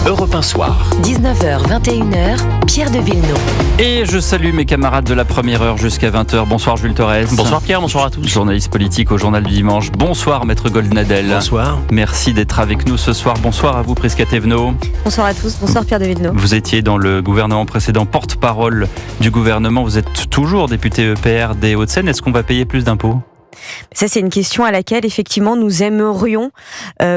Europe 1 Soir. 19h, 21h, Pierre de Villeneuve. Et je salue mes camarades de la première heure jusqu'à 20h. Bonsoir Jules Torres. Bonsoir Pierre, bonsoir à tous. Journaliste politique au Journal du Dimanche. Bonsoir Maître Goldnadel. Bonsoir. Merci d'être avec nous ce soir. Bonsoir à vous Prisca Thévenot. Bonsoir à tous, bonsoir Pierre de Villeneuve. Vous étiez dans le gouvernement précédent, porte-parole du gouvernement. Vous êtes toujours député EPR des Hauts-de-Seine. Est-ce qu'on va payer plus d'impôts ? Ça, c'est une question à laquelle, effectivement, nous aimerions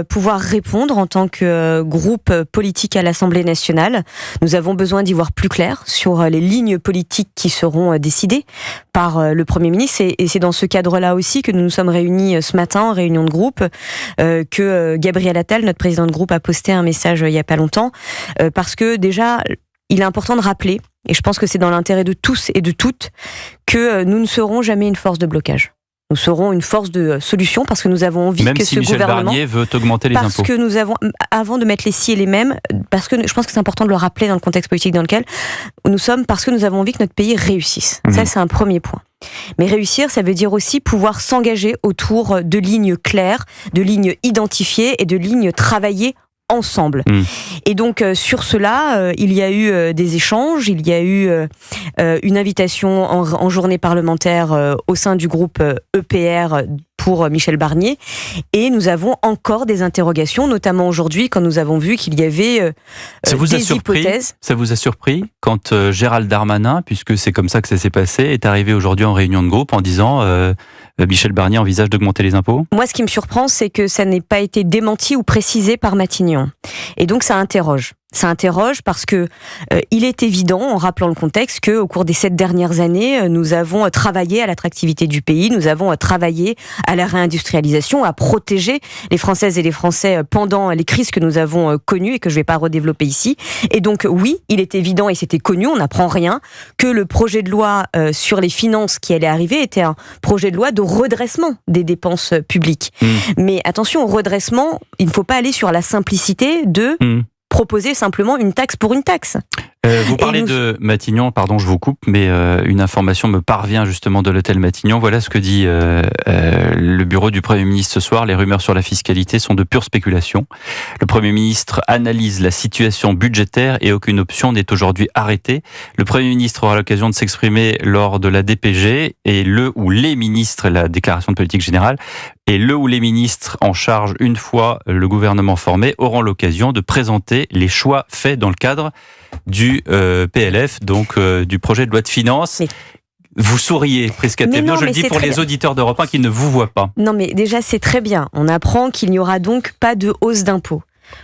pouvoir répondre en tant que groupe politique à l'Assemblée nationale. Nous avons besoin d'y voir plus clair sur les lignes politiques qui seront décidées par le Premier ministre. Et c'est dans ce cadre-là aussi que nous nous sommes réunis ce matin en réunion de groupe, que Gabriel Attal, notre président de groupe, a posté un message il n'y a pas longtemps. Parce que déjà, il est important de rappeler, et je pense que c'est dans l'intérêt de tous et de toutes, que nous ne serons jamais une force de blocage. Nous serons une force de solution parce que nous avons envie même que si ce Michel gouvernement... Barnier veut augmenter les impôts. Parce que nous avons, avant de mettre les si et les mêmes, parce que je pense que c'est important de le rappeler dans le contexte politique dans lequel nous sommes, parce que nous avons envie que notre pays réussisse. Ça, c'est un premier point. Mais réussir, ça veut dire aussi pouvoir s'engager autour de lignes claires, de lignes identifiées et de lignes travaillées ensemble. Et donc sur cela, il y a eu des échanges, il y a eu une invitation en journée parlementaire au sein du groupe EPR pour Michel Barnier, et nous avons encore des interrogations, notamment aujourd'hui quand nous avons vu qu'il y avait des hypothèses. Ça vous a surpris quand Gérald Darmanin, puisque c'est comme ça que ça s'est passé, est arrivé aujourd'hui en réunion de groupe en disant Michel Barnier envisage d'augmenter les impôts ? Moi, ce qui me surprend, c'est que ça n'ait pas été démenti ou précisé par Matignon. Et donc, ça interroge. Ça interroge parce que il est évident, en rappelant le contexte, qu'au cours des 7 dernières années, nous avons travaillé à l'attractivité du pays, nous avons travaillé à la réindustrialisation, à protéger les Françaises et les Français pendant les crises que nous avons connues et que je ne vais pas redévelopper ici. Et donc oui, il est évident, et c'était connu, on n'apprend rien, que le projet de loi sur les finances qui allait arriver était un projet de loi de redressement des dépenses publiques. Mais attention, au redressement, il ne faut pas aller sur la simplicité de... proposer simplement une taxe pour une taxe. Vous parlez de Matignon, pardon, je vous coupe, mais une information me parvient justement de l'hôtel Matignon. Voilà ce que dit le bureau du Premier ministre ce soir. Les rumeurs sur la fiscalité sont de pure spéculation. Le Premier ministre analyse la situation budgétaire et aucune option n'est aujourd'hui arrêtée. Le Premier ministre aura l'occasion de s'exprimer lors de la DPG et le ou les ministres, la déclaration de politique générale, et le ou les ministres en charge, une fois le gouvernement formé, auront l'occasion de présenter les choix faits dans le cadre du PLF, donc du projet de loi de finances. Mais... Vous souriez, Prisca Thévenot, je le dis pour les auditeurs d'Europe 1 qui ne vous voient pas. Non mais déjà c'est très bien, on apprend qu'il n'y aura donc pas de hausse d'impôts.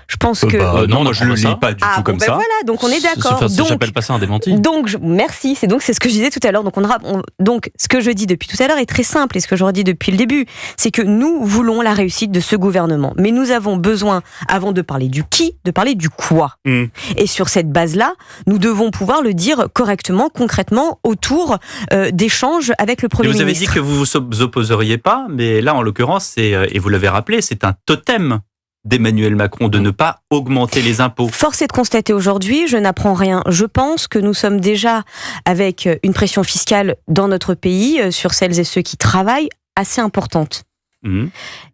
Je pense que... non, je ne le lis pas du tout comme ça. Voilà, donc on est d'accord. J'appelle pas ça un démenti. Merci, c'est ce que je disais tout à l'heure. Donc ce que je dis depuis tout à l'heure est très simple, et ce que je redis depuis le début, c'est que nous voulons la réussite de ce gouvernement. Mais nous avons besoin, avant de parler du qui, de parler du quoi. Et sur cette base-là, nous devons pouvoir le dire correctement, concrètement, autour d'échanges avec le Premier ministre. Vous avez dit que vous vous opposeriez pas, mais là, en l'occurrence, et vous l'avez rappelé, c'est un totem d'Emmanuel Macron de ne pas augmenter les impôts. Force est de constater aujourd'hui, je n'apprends rien. Je pense que nous sommes déjà avec une pression fiscale dans notre pays sur celles et ceux qui travaillent assez importante.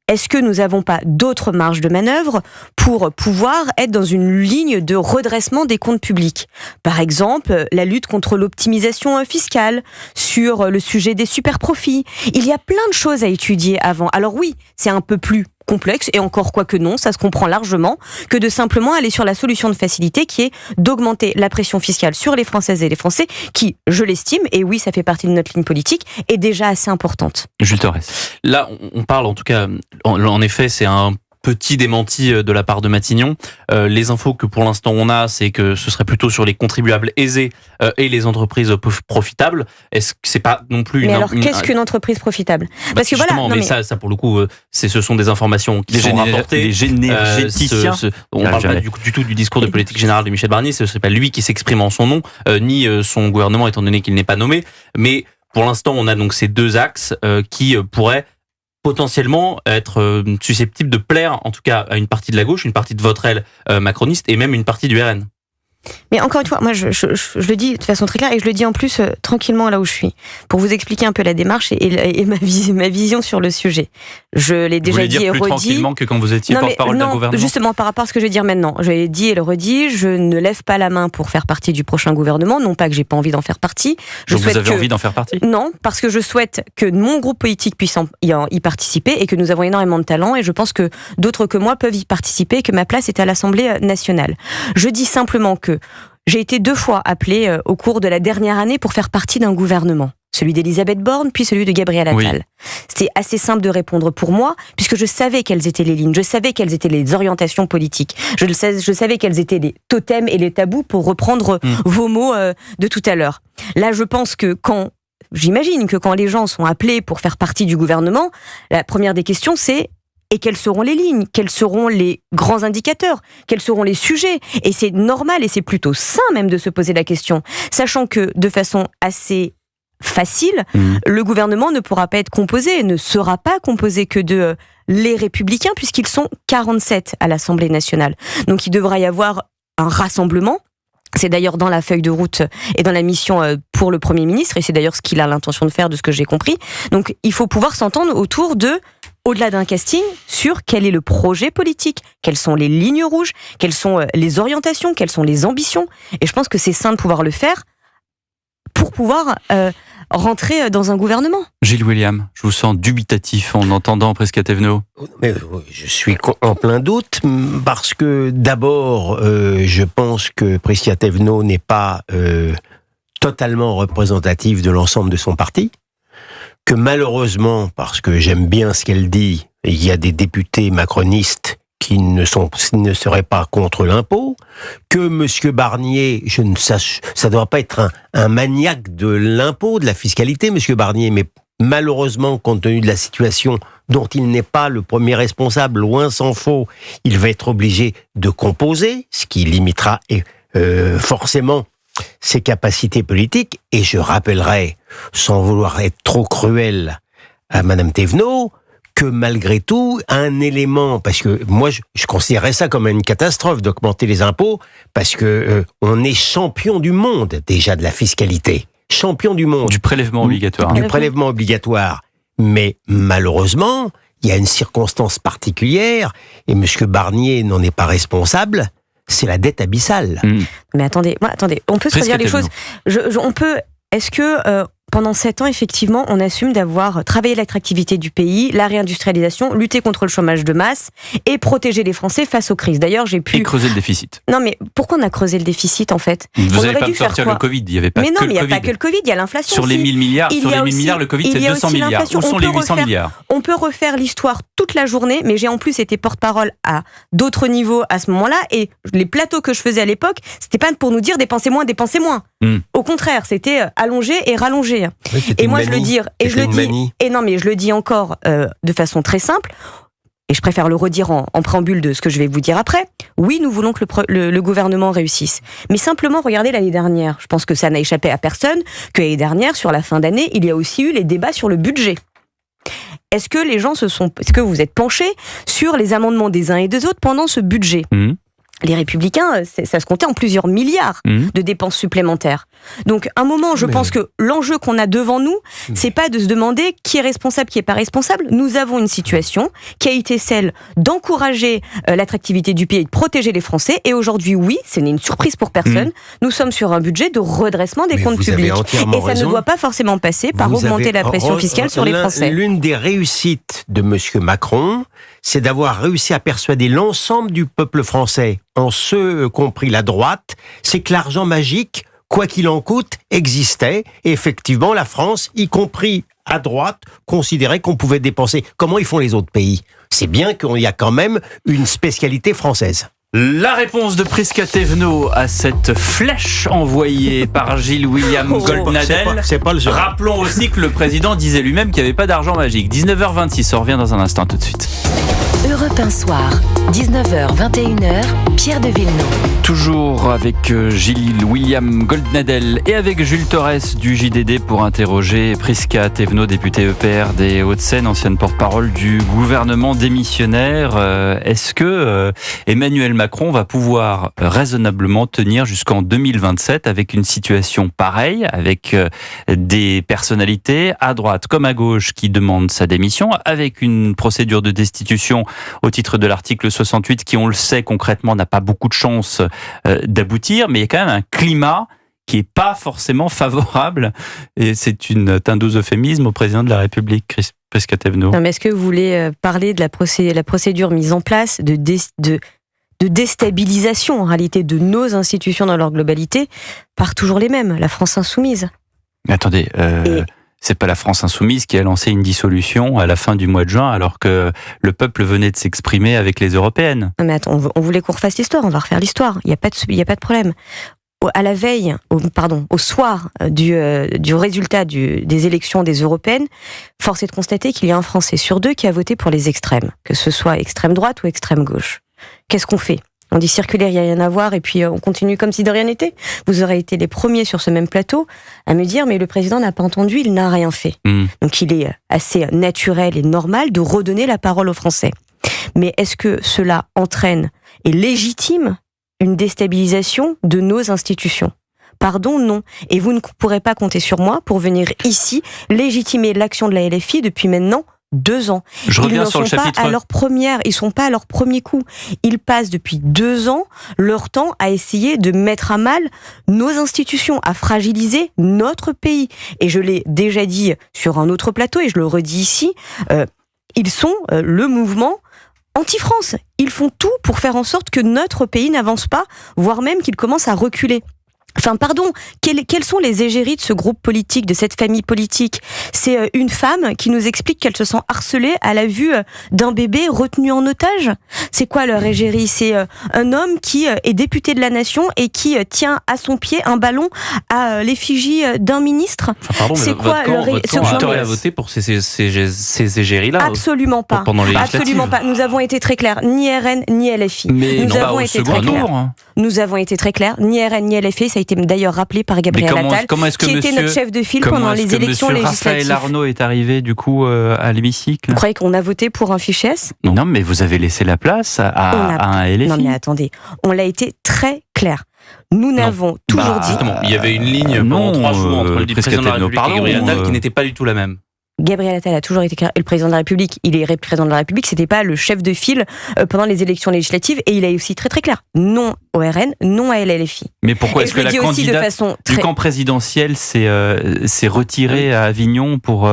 Est-ce que nous n'avons pas d'autres marges de manœuvre pour pouvoir être dans une ligne de redressement des comptes publics ? Par exemple, la lutte contre l'optimisation fiscale, sur le sujet des superprofits. Il y a plein de choses à étudier avant. Alors oui, c'est un peu plus complexe, et encore quoi que non, ça se comprend largement, que de simplement aller sur la solution de facilité qui est d'augmenter la pression fiscale sur les Françaises et les Français, qui, je l'estime, et oui, ça fait partie de notre ligne politique, est déjà assez importante. Jules Torres. Là, on parle en tout cas, en effet, c'est un petit démenti de la part de Matignon. Les infos que pour l'instant on a, c'est que ce serait plutôt sur les contribuables aisés et les entreprises profitables. Est-ce que c'est pas non plus qu'est-ce qu'une entreprise profitable ? Parce que justement, voilà, ça pour le coup, ce sont des informations qui sont rapportées. Les généticiens. On parle pas du tout du discours de politique générale de Michel Barnier. Ce n'est pas lui qui s'exprime en son nom, ni son gouvernement, étant donné qu'il n'est pas nommé. Mais pour l'instant, on a donc ces deux axes qui pourraient potentiellement être susceptible de plaire, en tout cas, à une partie de la gauche, une partie de votre aile macroniste et même une partie du RN. Mais encore une fois, moi je le dis de façon très claire et je le dis en plus tranquillement là où je suis, pour vous expliquer un peu la démarche et ma vision sur le sujet. Je l'ai déjà dit et redit. Plus tranquillement que quand vous étiez porte-parole d'un gouvernement. Justement, par rapport à ce que je vais dire maintenant, je l'ai dit et le redit, je ne lève pas la main pour faire partie du prochain gouvernement, non pas que j'ai pas envie d'en faire partie. Donc vous avez envie d'en faire partie ? Non, parce que je souhaite que mon groupe politique puisse y participer et que nous avons énormément de talent et je pense que d'autres que moi peuvent y participer et que ma place est à l'Assemblée nationale. Je dis simplement que j'ai été 2 fois appelée au cours de la dernière année pour faire partie d'un gouvernement. Celui d'Elisabeth Borne, puis celui de Gabriel Attal. Oui. C'était assez simple de répondre pour moi, puisque je savais quelles étaient les lignes, je savais quelles étaient les orientations politiques, je savais quels étaient les totems et les tabous, pour reprendre vos mots de tout à l'heure. Là, je pense que j'imagine que quand les gens sont appelés pour faire partie du gouvernement, la première des questions, c'est: et quelles seront les lignes? Quels seront les grands indicateurs? Quels seront les sujets? Et c'est normal et c'est plutôt sain même de se poser la question, sachant que de façon assez facile, le gouvernement ne pourra pas être composé, ne sera pas composé que de les Républicains, puisqu'ils sont 47 à l'Assemblée nationale. Donc il devra y avoir un rassemblement. C'est d'ailleurs dans la feuille de route et dans la mission pour le Premier ministre, et c'est d'ailleurs ce qu'il a l'intention de faire, de ce que j'ai compris. Donc il faut pouvoir s'entendre autour de, au-delà d'un casting, sur quel est le projet politique, quelles sont les lignes rouges, quelles sont les orientations, quelles sont les ambitions. Et je pense que c'est sain de pouvoir le faire pour pouvoir rentrer dans un gouvernement. Gilles William, je vous sens dubitatif en entendant Prisca Thévenot. Mais je suis en plein doute, parce que d'abord, je pense que Prisca Thévenot n'est pas totalement représentative de l'ensemble de son parti, que malheureusement, parce que j'aime bien ce qu'elle dit, il y a des députés macronistes qui ne seraient pas contre l'impôt, que M. Barnier, ça ne doit pas être un maniaque de l'impôt, de la fiscalité, M. Barnier, mais malheureusement, compte tenu de la situation dont il n'est pas le premier responsable, loin s'en faut, il va être obligé de composer, ce qui limitera forcément ses capacités politiques. Et je rappellerai, sans vouloir être trop cruel à Mme Thévenot, que malgré tout, un élément, parce que moi je considérais ça comme une catastrophe d'augmenter les impôts, parce que on est champion du monde déjà de la fiscalité, champion du monde. Du prélèvement obligatoire. Du prélèvement obligatoire. Mais malheureusement, il y a une circonstance particulière, et M. Barnier n'en est pas responsable, c'est la dette abyssale. Mais attendez, on peut se redire les choses. Est-ce que pendant 7 ans, effectivement, on assume d'avoir travaillé l'attractivité du pays, la réindustrialisation, lutter contre le chômage de masse et protéger les Français face aux crises. D'ailleurs, Et creuser le déficit. Non, mais pourquoi on a creusé le déficit, en fait? Vous n'avez pas pu sortir le Covid, il n'y avait pas que le Covid. Mais non, mais il n'y a pas que le Covid, il y a l'inflation. Sur les 1000 milliards, le Covid, c'est 200 milliards. Où sont les 800 milliards? On peut refaire l'histoire toute la journée, mais j'ai en plus été porte-parole à d'autres niveaux à ce moment-là, et les plateaux que je faisais à l'époque, c'était pas pour nous dire dépensez moins. Au contraire, c'était allonger et rallonger. Oui, et moi, je le dis encore de façon très simple, et je préfère le redire en préambule de ce que je vais vous dire après. Oui, nous voulons que le gouvernement réussisse. Mais simplement, regardez l'année dernière. Je pense que ça n'a échappé à personne, que l'année dernière, sur la fin d'année, il y a aussi eu les débats sur le budget. Est-ce que vous êtes penchés sur les amendements des uns et des autres pendant ce budget ? Les Républicains, ça se comptait en plusieurs milliards de dépenses supplémentaires. Donc, à un moment, je pense que l'enjeu qu'on a devant nous, c'est pas de se demander qui est responsable, qui est pas responsable. Nous avons une situation qui a été celle d'encourager l'attractivité du pays et de protéger les Français. Et aujourd'hui, oui, ce n'est une surprise pour personne. Nous sommes sur un budget de redressement des comptes publics. Et ça ne doit pas forcément passer par augmenter la pression fiscale sur les Français. L'une des réussites de M. Macron, c'est d'avoir réussi à persuader l'ensemble du peuple français, en ceux compris la droite, c'est que l'argent magique, quoi qu'il en coûte, existait. Et effectivement, la France, y compris à droite, considérait qu'on pouvait dépenser. Comment ils font les autres pays? C'est bien qu'il y a quand même une spécialité française. La réponse de Prisca Thévenot à cette flèche envoyée par Gilles William Goldnadel. C'est pas le genre. Rappelons aussi que le président disait lui-même qu'il n'y avait pas d'argent magique. 19h26, on revient dans un instant tout de suite. Europe 1 Soir, 19h, 21h, Pierre de Villeneuve. Toujours avec Gilles William Goldnadel et avec Jules Torres du JDD pour interroger Prisca Thévenot, députée EPR des Hauts-de-Seine, ancienne porte-parole du gouvernement démissionnaire. Est-ce que Emmanuel Macron va pouvoir raisonnablement tenir jusqu'en 2027 avec une situation pareille, avec des personnalités à droite comme à gauche qui demandent sa démission, avec une procédure de destitution au titre de l'article 68 qui, on le sait concrètement, n'a pas beaucoup de chance d'aboutir, mais il y a quand même un climat qui n'est pas forcément favorable, et c'est un doux euphémisme au président de la République, Prisca Thévenot. Non, mais est-ce que vous voulez parler de la procédure mise en place de déstabilisation en réalité de nos institutions dans leur globalité par toujours les mêmes, la France insoumise? Mais attendez, c'est pas la France insoumise qui a lancé une dissolution à la fin du mois de juin, alors que le peuple venait de s'exprimer avec les européennes. Non mais attends, on voulait qu'on refasse l'histoire, on va refaire l'histoire, il n'y a pas de problème. Au soir du résultat des élections des européennes, force est de constater qu'il y a un Français sur deux qui a voté pour les extrêmes, que ce soit extrême droite ou extrême gauche. Qu'est-ce qu'on fait? On dit circulaire, il n'y a rien à voir, et puis on continue comme si de rien n'était. Vous aurez été les premiers sur ce même plateau à me dire, mais le président n'a pas entendu, il n'a rien fait. Donc il est assez naturel et normal de redonner la parole aux Français. Mais est-ce que cela entraîne et légitime une déstabilisation de nos institutions? Pardon, non. Et vous ne pourrez pas compter sur moi pour venir ici légitimer l'action de la LFI depuis maintenant 2 ans. Je reviens sur le chapitre. Ils sont pas à leur premier coup. Ils passent depuis 2 ans leur temps à essayer de mettre à mal nos institutions, à fragiliser notre pays. Et je l'ai déjà dit sur un autre plateau et je le redis ici, ils sont le mouvement anti-France. Ils font tout pour faire en sorte que notre pays n'avance pas, voire même qu'il commence à reculer. Enfin, pardon, quelles sont les égéries de ce groupe politique, de cette famille politique? C'est une femme qui nous explique qu'elle se sent harcelée à la vue d'un bébé retenu en otage. C'est quoi leur égérie? C'est un homme qui est député de la nation et qui tient à son pied un ballon à l'effigie d'un ministre. Enfin, pardon, c'est quoi votre camp a voté pour ces égéries-là? Absolument pas. Absolument pas. Nous avons été très clairs, ni RN ni LFI. Mais nous avons été très clairs. Nous avons été très clairs, ni RN ni LFI. Ça a été d'ailleurs rappelé par Gabriel Attal, qui était notre chef de file pendant les élections législatives. Raphaël Arnaud est arrivé du coup à l'hémicycle. Vous croyez qu'on a voté pour un fichier S? Non, mais vous avez laissé la place à un LFI. Non mais attendez, on l'a été très clair. Nous n'avons toujours dit... Il y avait une ligne pendant 3 jours entre le président de la République et Gabriel Attal qui n'était pas du tout la même. Gabriel Attal a toujours été clair. Et le président de la République, il est président de la République, c'était pas le chef de file pendant les élections législatives, et il est aussi très très clair. Non au RN, non à LFI. Mais pourquoi est-ce que la candidate du camp présidentiel s'est retirée à Avignon pour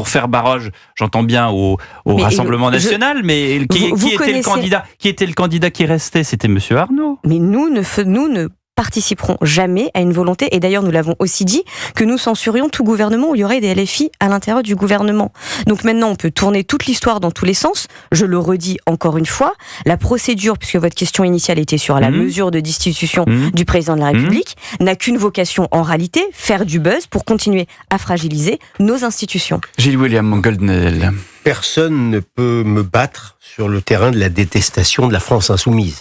faire barrage, j'entends bien, au Rassemblement National, mais qui était le candidat qui restait? C'était Monsieur Arnaud. Mais nous ne participeront jamais à une volonté, et d'ailleurs nous l'avons aussi dit, que nous censurions tout gouvernement où il y aurait des LFI à l'intérieur du gouvernement. Donc maintenant on peut tourner toute l'histoire dans tous les sens. Je le redis encore une fois, la procédure, puisque votre question initiale était sur la mesure de destitution du président de la République, n'a qu'une vocation en réalité, faire du buzz pour continuer à fragiliser nos institutions. Gilles William Goldnadel. Personne ne peut me battre sur le terrain de la détestation de la France insoumise.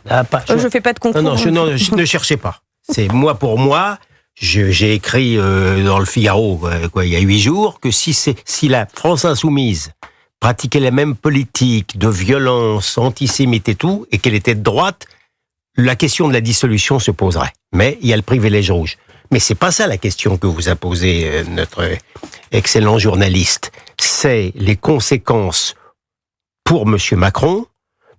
Je fais pas de concours. Non, ne cherchez pas. C'est pour moi, j'ai écrit dans le Figaro, il y a 8 jours, que si la France insoumise pratiquait la même politique de violence, antisémite et tout, et qu'elle était de droite, la question de la dissolution se poserait. Mais il y a le privilège rouge. Mais c'est pas ça la question que vous a posée notre excellent journaliste. C'est les conséquences pour Monsieur Macron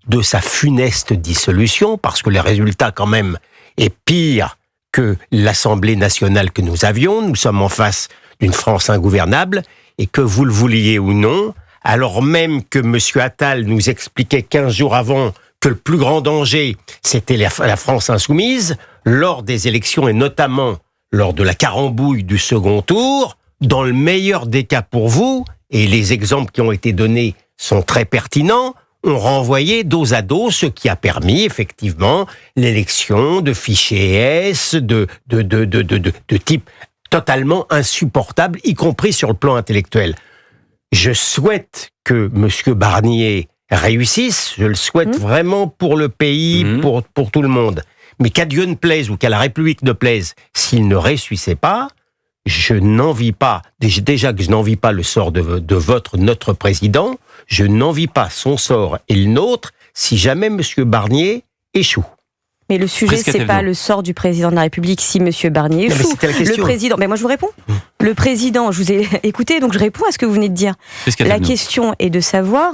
de sa funeste dissolution, parce que le résultat quand même est pire que l'Assemblée nationale que nous avions. Nous sommes en face d'une France ingouvernable, et que vous le vouliez ou non, alors même que M. Attal nous expliquait 15 jours avant que le plus grand danger, c'était la France insoumise, lors des élections, et notamment lors de la carambouille du second tour, dans le meilleur des cas pour vous, et les exemples qui ont été donnés sont très pertinents, on renvoyait dos à dos, ce qui a permis effectivement l'élection de fichiers S, de type totalement insupportable, y compris sur le plan intellectuel. Je souhaite que M. Barnier réussisse. Je le souhaite vraiment pour le pays, pour tout le monde. Mais qu'à Dieu ne plaise ou qu'à la République ne plaise, s'il ne réussissait pas, je n'envie pas, déjà que je n'envie pas le sort de notre président, je n'envie pas son sort et le nôtre si jamais M. Barnier échoue. Mais le sujet, c'est pas le sort du président de la République si M. Barnier échoue. Le président, mais moi je vous réponds. Le président, je vous ai écouté, donc je réponds à ce que vous venez de dire. La question est de savoir,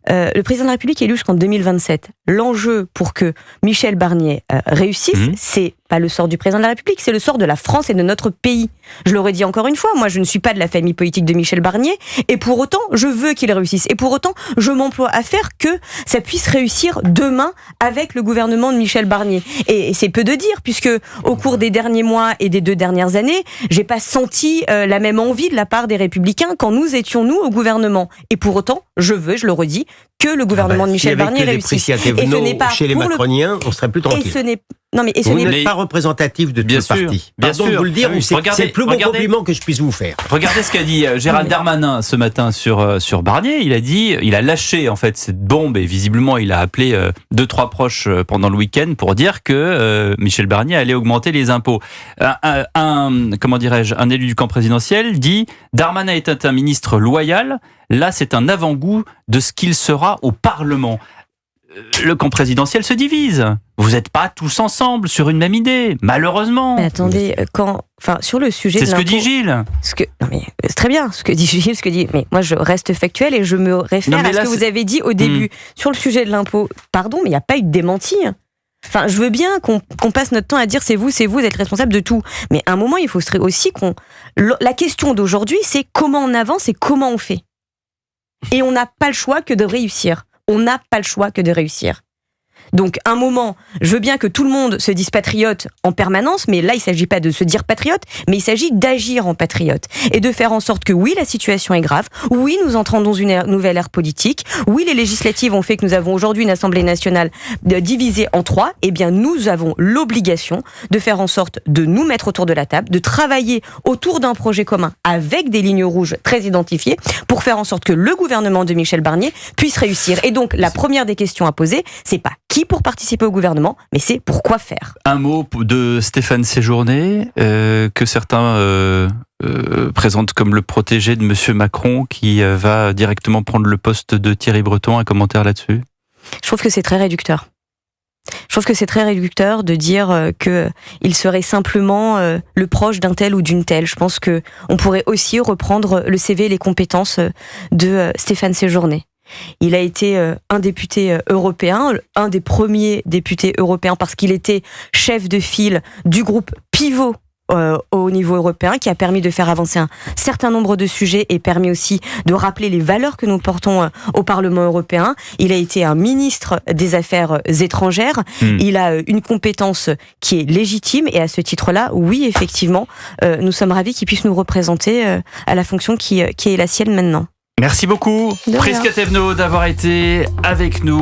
le président de la République est élu jusqu'en 2027. L'enjeu pour que Michel Barnier réussisse, c'est pas le sort du président de la République, c'est le sort de la France et de notre pays. Je l'aurais dit encore une fois, moi je ne suis pas de la famille politique de Michel Barnier, et pour autant, je veux qu'il réussisse. Et pour autant, je m'emploie à faire que ça puisse réussir demain avec le gouvernement de Michel Barnier. Et c'est peu de dire, puisque au cours des derniers mois et des 2 dernières années, j'ai pas senti la même envie de la part des Républicains quand nous étions, nous, au gouvernement. Et pour autant, je le redis, que le gouvernement de Michel Barnier réussisse. Et ce n'est pas chez les macroniens, on serait plus tranquille. Vous n'êtes pas représentatif de tout le parti. Pardon de vous le dire, c'est le plus beau compliment que je puisse vous faire. Regardez ce qu'a dit Gérald Darmanin ce matin sur Barnier. Il a lâché en fait cette bombe et visiblement il a appelé 2-3 proches pendant le week-end pour dire que Michel Barnier allait augmenter les impôts. Un élu du camp présidentiel dit Darmanin est un ministre loyal. Là, c'est un avant-goût de ce qu'il sera au Parlement. Le camp présidentiel se divise. Vous n'êtes pas tous ensemble sur une même idée, malheureusement. Mais attendez, sur le sujet de l'impôt... C'est ce que dit Gilles. C'est très bien ce que dit Gilles, mais moi je reste factuel et je me réfère à ce que vous avez dit au début. Sur le sujet de l'impôt, pardon, mais il n'y a pas eu de démenti. Enfin, je veux bien qu'on passe notre temps à dire c'est vous êtes responsable de tout. Mais à un moment, il faut aussi la question d'aujourd'hui, c'est comment on avance et comment on fait. Et on n'a pas le choix que de réussir. Donc, un moment, je veux bien que tout le monde se dise patriote en permanence, mais là, il ne s'agit pas de se dire patriote, mais il s'agit d'agir en patriote. Et de faire en sorte que oui, la situation est grave, oui, nous entrons dans une nouvelle ère politique, oui, les législatives ont fait que nous avons aujourd'hui une Assemblée nationale divisée en 3, eh bien, nous avons l'obligation de faire en sorte de nous mettre autour de la table, de travailler autour d'un projet commun avec des lignes rouges très identifiées pour faire en sorte que le gouvernement de Michel Barnier puisse réussir. Et donc, la première des questions à poser, c'est pas qui pour participer au gouvernement, mais c'est pourquoi faire. Un mot de Stéphane Séjourné, que certains présentent comme le protégé de M. Macron, qui va directement prendre le poste de Thierry Breton. Un commentaire là-dessus ? Je trouve que c'est très réducteur. De dire qu'il serait simplement le proche d'un tel ou d'une telle. Je pense qu'on pourrait aussi reprendre le CV et les compétences de Stéphane Séjourné. Il a été un député européen, un des premiers députés européens parce qu'il était chef de file du groupe pivot au niveau européen qui a permis de faire avancer un certain nombre de sujets et permis aussi de rappeler les valeurs que nous portons au Parlement européen. Il a été un ministre des Affaires étrangères. Il a une compétence qui est légitime et à ce titre-là, oui, effectivement, nous sommes ravis qu'il puisse nous représenter à la fonction qui est la sienne maintenant. Merci beaucoup, Prisca Thévenot, d'avoir été avec nous.